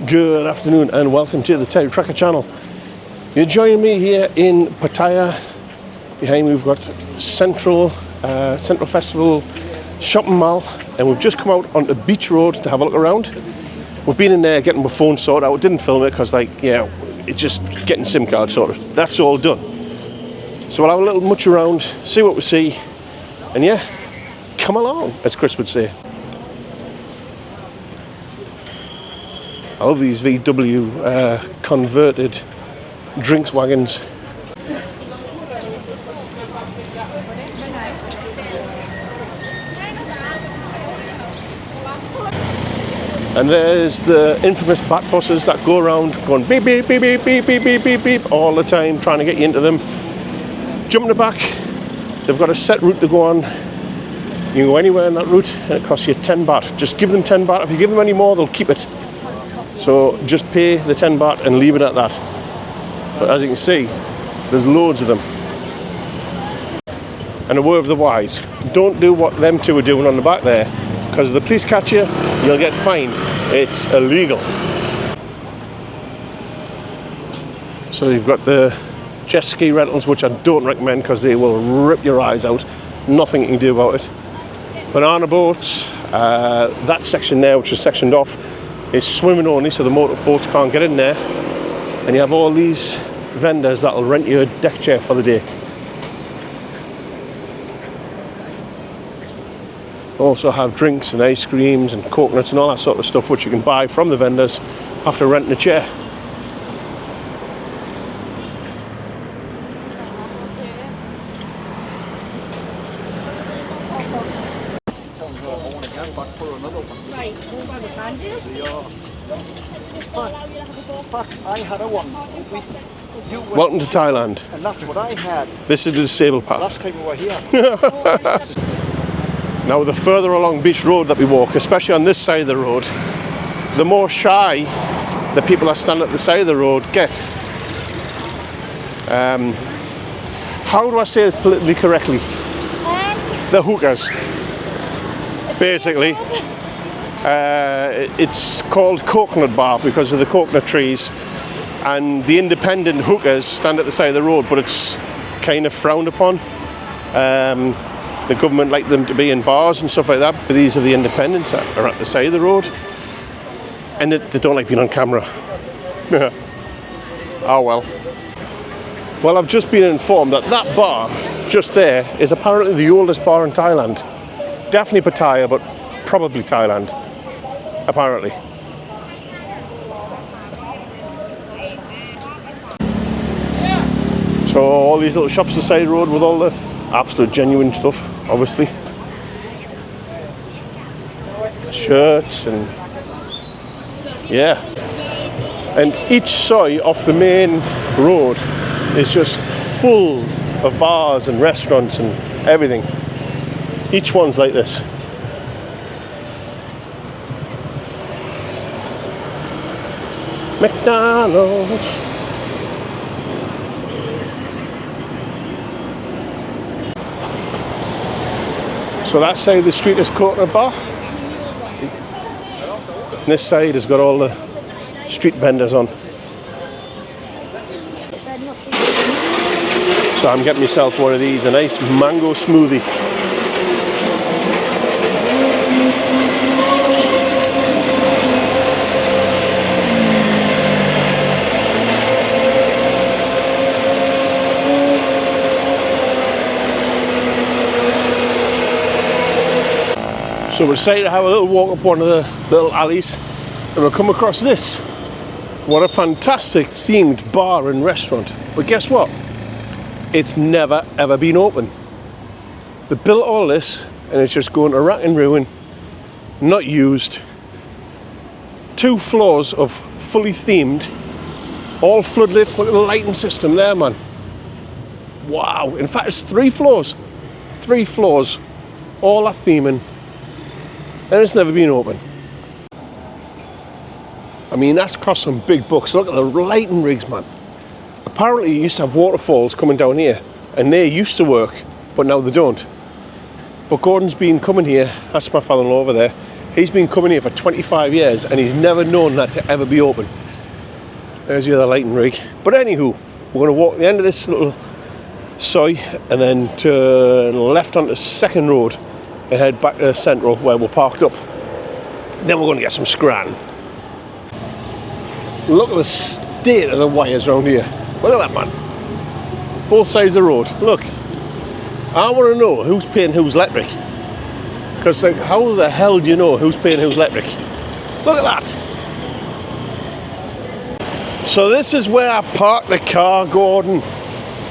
Good afternoon and welcome to the TerryTracker channel. You're joining me here in Pattaya. Behind me we've got Central Festival shopping mall, and we've just come out onto Beach Road to have a look around. We've been in there getting my phone sorted out. Didn't film it because it's just getting SIM card sorted. That's all done. So we'll have a little much around, see what we see, and yeah, come along, as Chris would say. I love these VW converted drinks wagons. And there's the infamous bat buses that go around going beep, beep, beep, beep, beep, beep, beep, beep, beep all the time, trying to get you into them. Jump in the back. They've got a set route to go on. You can go anywhere in that route and it costs you 10 baht. Just give them 10 baht. If you give them any more, they'll keep it. So just pay the 10 baht and leave it at that. But as you can see, there's loads of them. And a word of the wise, don't do what them two are doing on the back there, because if the police catch you, you'll get fined. It's illegal. So you've got the jet ski rentals, which I don't recommend because they will rip your eyes out. Nothing you can do about it. Banana boats, that section there, which is sectioned off, is swimming only, so the motorboats can't get in there. And you have all these vendors that'll rent you a deck chair for the day. They also have drinks and ice creams and coconuts and all that sort of stuff, which you can buy from the vendors after renting a chair. I had a one. Welcome to Thailand. And that's what I had. This is the disabled path. Last time we were here. Now, the further along Beach Road that we walk, especially on this side of the road, the more shy the people that stand at the side of the road get. How do I say this politically correctly? The hookahs, basically. It's called coconut bar because of the coconut trees, and the independent hookahs stand at the side of the road, but it's kind of frowned upon. The government like them to be in bars and stuff like that, but these are the independents that are at the side of the road, and they don't like being on camera. Oh well. Well, I've just been informed that that bar just there is apparently the oldest bar in Thailand. Definitely Pattaya, but probably Thailand, apparently. So all these little shops on the side of the road with all the absolute genuine stuff, obviously. Shirts and yeah. And each side off the main road is just full of bars and restaurants and everything. Each one's like this. McDonald's. So that side of the street is coconut bar. And this side has got all the street vendors on. So I'm getting myself one of these, a nice mango smoothie. So we decided to have a little walk up one of the little alleys, and we'll come across this. What a fantastic themed bar and restaurant. But guess what? It's never ever been open. They built all this and it's just going to rack and ruin, not used. 2 floors of fully themed, all floodlit. Look at the lighting system there, man. Wow. In fact, it's 3 floors. 3 floors, all that theming. And it's never been open. I mean, that's cost some big bucks. Look at the lighting rigs, man. Apparently you used to have waterfalls coming down here, and they used to work, but now they don't. But Gordon's been coming here, that's my father-in-law over there, He's been coming here for 25 years and he's never known that to ever be open. There's the other lighting rig. But anywho, we're going to walk the end of this little soy and then turn left onto Second Road and head back to Central where we're parked up. Then we're going to get some scran. Look at the state of the wires around here. Look at that, man. Both sides of the road. Look. I want to know who's paying who's electric. Because like, how the hell do you know who's paying who's electric? Look at that. So this is where I parked the car, Gordon.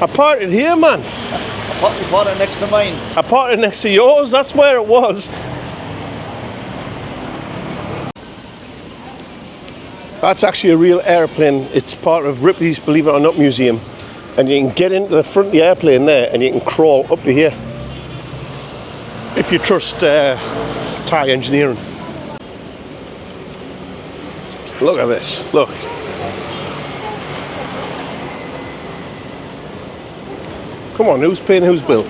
I parked it here, man. You bought it next to mine. I parked it next to yours. That's where it was. That's actually a real airplane. It's part of Ripley's Believe It or Not museum. And you can get into the front of the airplane there and you can crawl up to here. If you trust Thai engineering. Look at this, look. Come on, who's paying whose bill?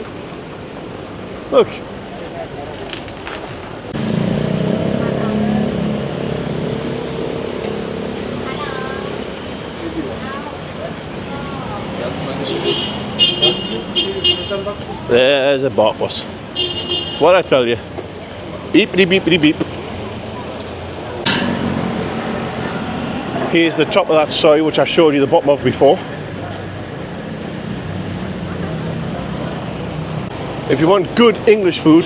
Look. There's a BART bus. What I tell you? Beepity beepity beep. Here's the top of that soy which I showed you the bottom of before. If you want good English food,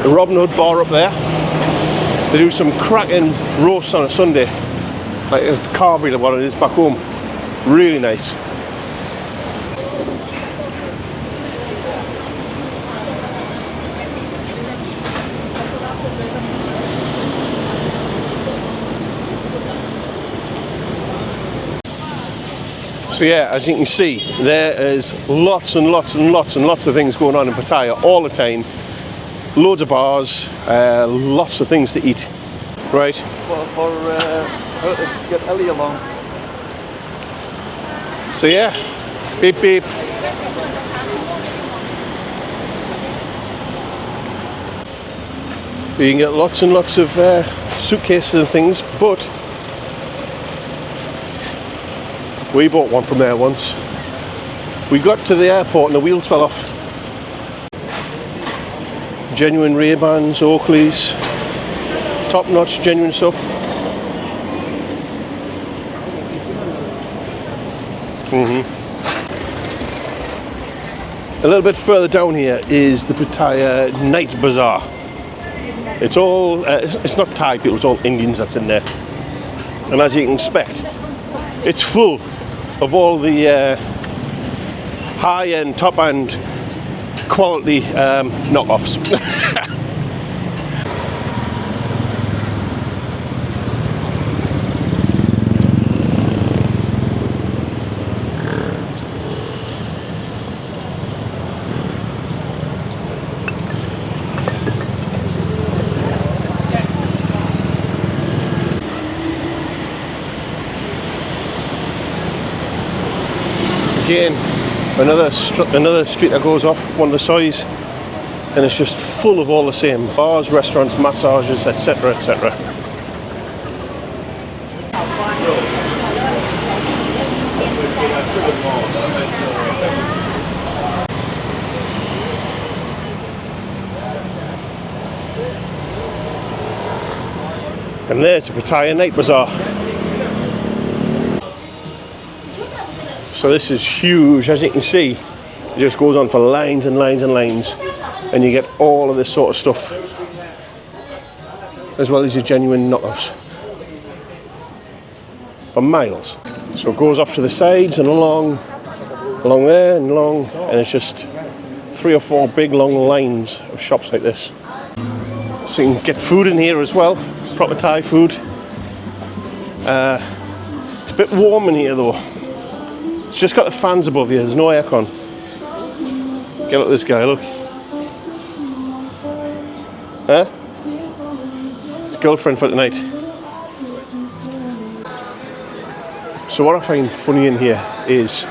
the Robin Hood bar up there. They do some cracking roasts on a Sunday, like a carvery or what it is back home. Really nice. So yeah, as you can see, there is lots and lots and lots and lots of things going on in Pattaya all the time. Loads of bars, lots of things to eat. Right. For to get Ellie along. So yeah, beep beep. You can get lots and lots of suitcases and things, but we bought one from there once. We got to the airport and the wheels fell off. Genuine Ray-Bans, Oakleys, top-notch, genuine stuff. A little bit further down here is the Pattaya Night Bazaar. It's all, it's not Thai people, it's all Indians that's in there. And as you can expect, it's full of all the high-end, top-end quality knockoffs. Again, another street that goes off one of the soys, and it's just full of all the same bars, restaurants, massages, etc., etc. And there's the Pattaya Night Bazaar. So this is huge, as you can see. It just goes on for lines and lines and lines, and you get all of this sort of stuff, as well as your genuine knockoffs, for miles. So it goes off to the sides and along there and along, and it's just 3 or 4 big long lines of shops like this. So you can get food in here as well, proper Thai food. It's a bit warm in here though. It's just got the fans above you, there's no aircon. Get look at this guy, look. Huh? His girlfriend for tonight. So what I find funny in here is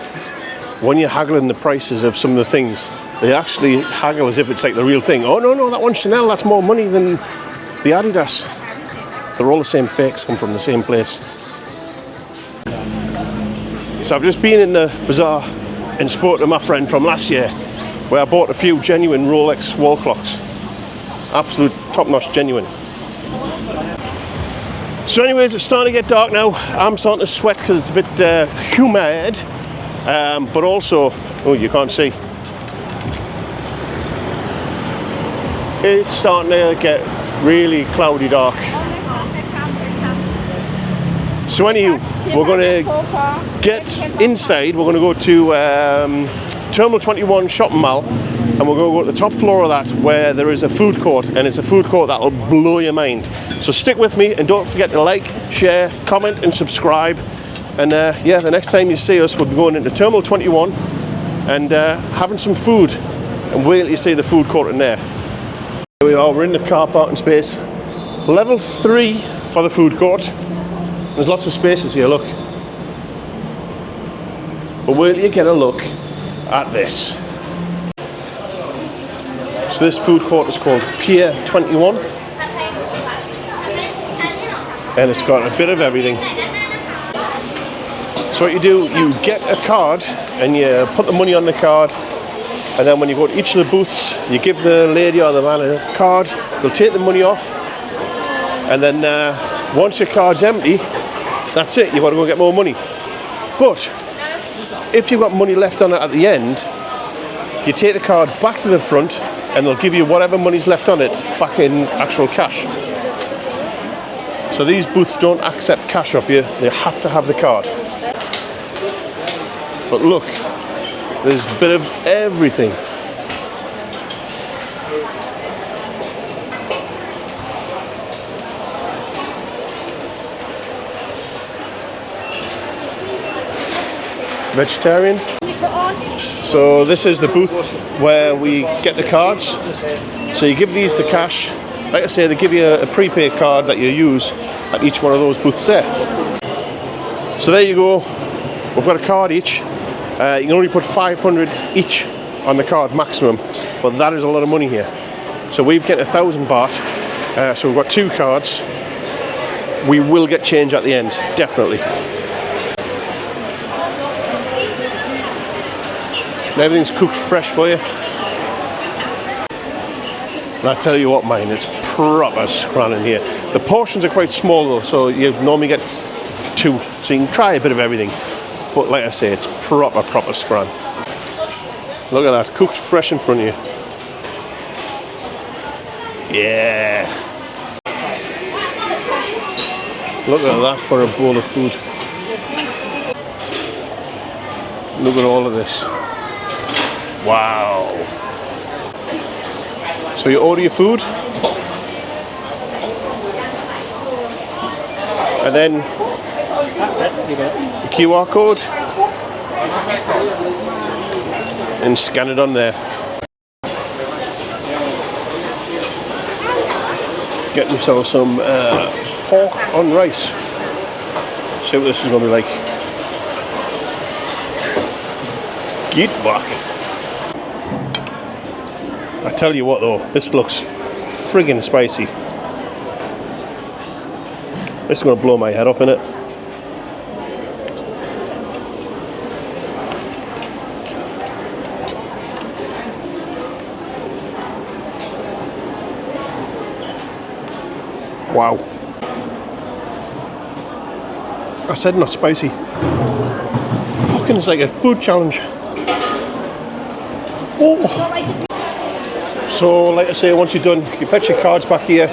when you're haggling the prices of some of the things, they actually haggle as if it's like the real thing. Oh no, that one's Chanel, that's more money than the Adidas, they're all the same fakes, come from the same place. So I've just been in the Bazaar and spoke to my friend from last year, where I bought a few genuine Rolex wall clocks. Absolute top-notch, genuine. So anyways, it's starting to get dark now. I'm starting to sweat because it's a bit humid, but also, oh, you can't see. It's starting to get really cloudy dark. So anywho, we're going to get inside. We're going to go to Terminal 21 shopping mall, and we're going to go to the top floor of that where there is a food court, and it's a food court that will blow your mind. So stick with me and don't forget to like, share, comment and subscribe. And yeah, the next time you see us, we'll be going into Terminal 21 and having some food, and wait till you see the food court in there. Here we are, we're in the car parking space. Level 3 for the food court. There's lots of spaces here, look. But wait till you get a look at this. So this food court is called Pier 21. And it's got a bit of everything. So what you do, you get a card and you put the money on the card. And then when you go to each of the booths, you give the lady or the man a card, they'll take the money off, and then once your card's empty, that's it, you've got to go get more money. But if you've got money left on it at the end, you take the card back to the front and they'll give you whatever money's left on it back in actual cash. So these booths don't accept cash off you, they have to have the card. But look, there's a bit of everything. Vegetarian. So this is the booth where we get the cards. So you give these the cash. Like I say, they give you a prepaid card that you use at each one of those booths there. So there you go. We've got a card each. You can only put 500 each on the card maximum, but that is a lot of money here. So we've got 1,000 baht, so we've got 2 cards. We will get change at the end, definitely. And everything's cooked fresh for you. And I tell you what, mine, it's proper scran in here. The portions are quite small though, so you normally get 2, so you can try a bit of everything. But like I say, it's proper scran. Look at that, cooked fresh in front of you. Yeah. Look at that for a bowl of food. Look at all of this. Wow. So you order your food. And then the QR code and scan it on there. Get myself some pork on rice. See what this is going to be like. Get back. I tell you what though, this looks friggin' spicy. This is going to blow my head off, innit? Wow. I said not spicy. Fucking, it's like a food challenge. Oh. So, like I say, once you're done, you fetch your cards back here.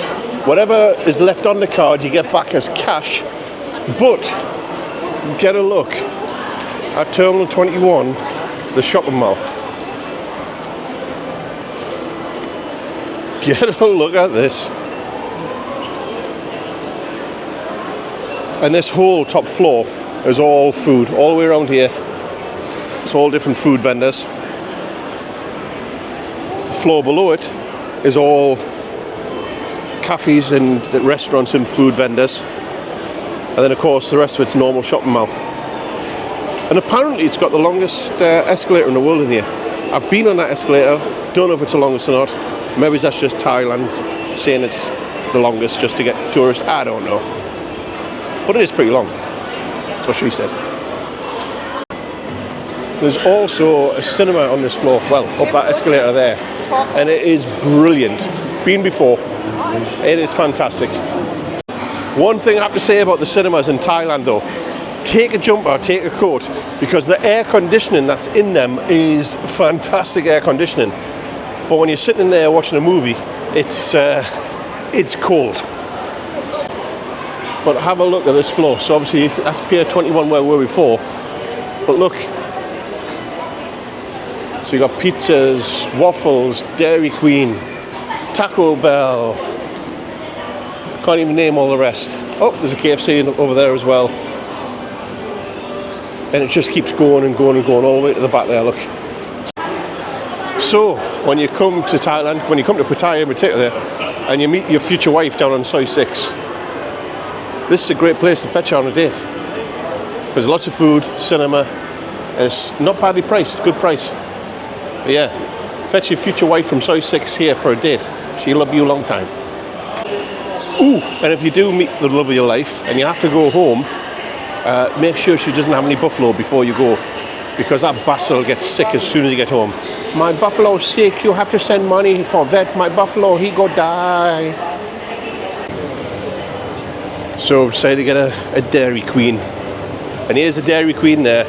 Whatever is left on the card, you get back as cash. But, get a look at Terminal 21, the shopping mall. Get a look at this. And this whole top floor is all food, all the way around here. It's all different food vendors. The floor below it is all cafes and restaurants and food vendors. And then of course the rest of it's normal shopping mall. And apparently it's got the longest escalator in the world in here. I've been on that escalator, don't know if it's the longest or not. Maybe that's just Thailand saying it's the longest just to get tourists. I don't know. But it is pretty long. That's what she said. There's also a cinema on this floor. Well, up that escalator there. And it is brilliant. Been before. It is fantastic. One thing I have to say about the cinemas in Thailand though, take a jumper, take a coat, because the air conditioning that's in them is fantastic air conditioning. But when you're sitting in there watching a movie, it's cold. But have a look at this floor. So obviously that's Pier 21 where we were before. But look. So you got pizzas, waffles, Dairy Queen, Taco Bell. Can't even name all the rest. Oh, there's a KFC over there as well. And it just keeps going and going and going all the way to the back there, look. So, when you come to Thailand, when you come to Pattaya in particular, and you meet your future wife down on Soi 6, this is a great place to fetch her on a date. There's lots of food, cinema, and it's not badly priced, good price. But yeah, fetch your future wife from Soi 6 here for a date. She'll love you a long time. Ooh, and if you do meet the love of your life and you have to go home, make sure she doesn't have any buffalo before you go, because that bastard will get sick as soon as you get home. My buffalo's sick, you have to send money for vet. My buffalo, he go die. So I've decided to get a Dairy Queen. And here's the Dairy Queen there.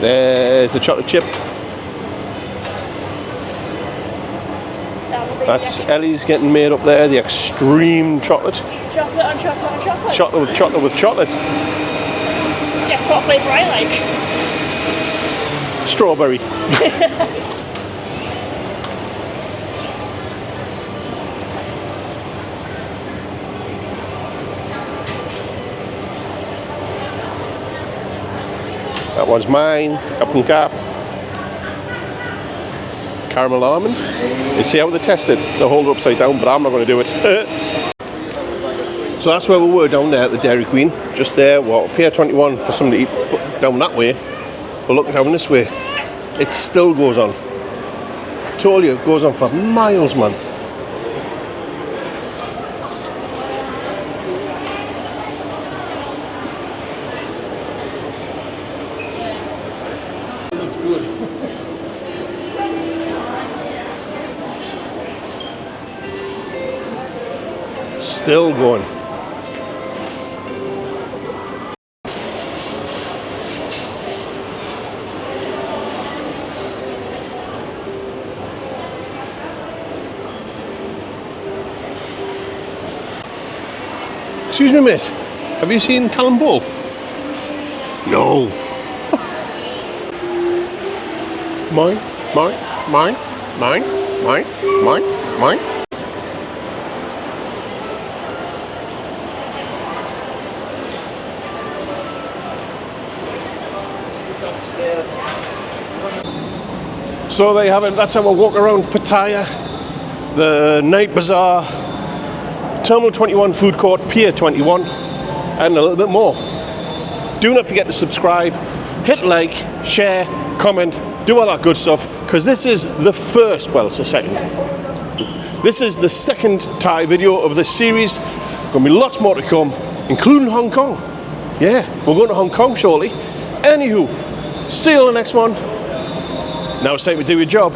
There's the chocolate chip. That's Ellie's getting made up there, the extreme chocolate. Chocolate on chocolate on chocolate. Chocolate with chocolate with chocolate. Guess what flavour I like? Strawberry. That one's mine, cup and cap. Caramel almond. You see how they test it? They hold it upside down, but I'm not going to do it. So that's where we were down there at the Dairy Queen. Just there, well, Pier 21 for somebody to eat down that way. But look down this way. It still goes on. I told you, it goes on for miles, man. Still going. Excuse me, mate. Have you seen Callum Ball? No. Mine, mine, mine, mine, mine, mine, mine. So there you have it, that's how we walk around Pattaya, the night bazaar, Terminal 21 food court, Pier 21, and a little bit more. Do not forget to subscribe, hit like, share, comment, do all that good stuff, because this is the first, well, it's the second. This is the second Thai video of this series. Going to be lots more to come, including Hong Kong. Yeah, we're going to Hong Kong shortly. Anywho, see you on the next one. Now it's time to do your job.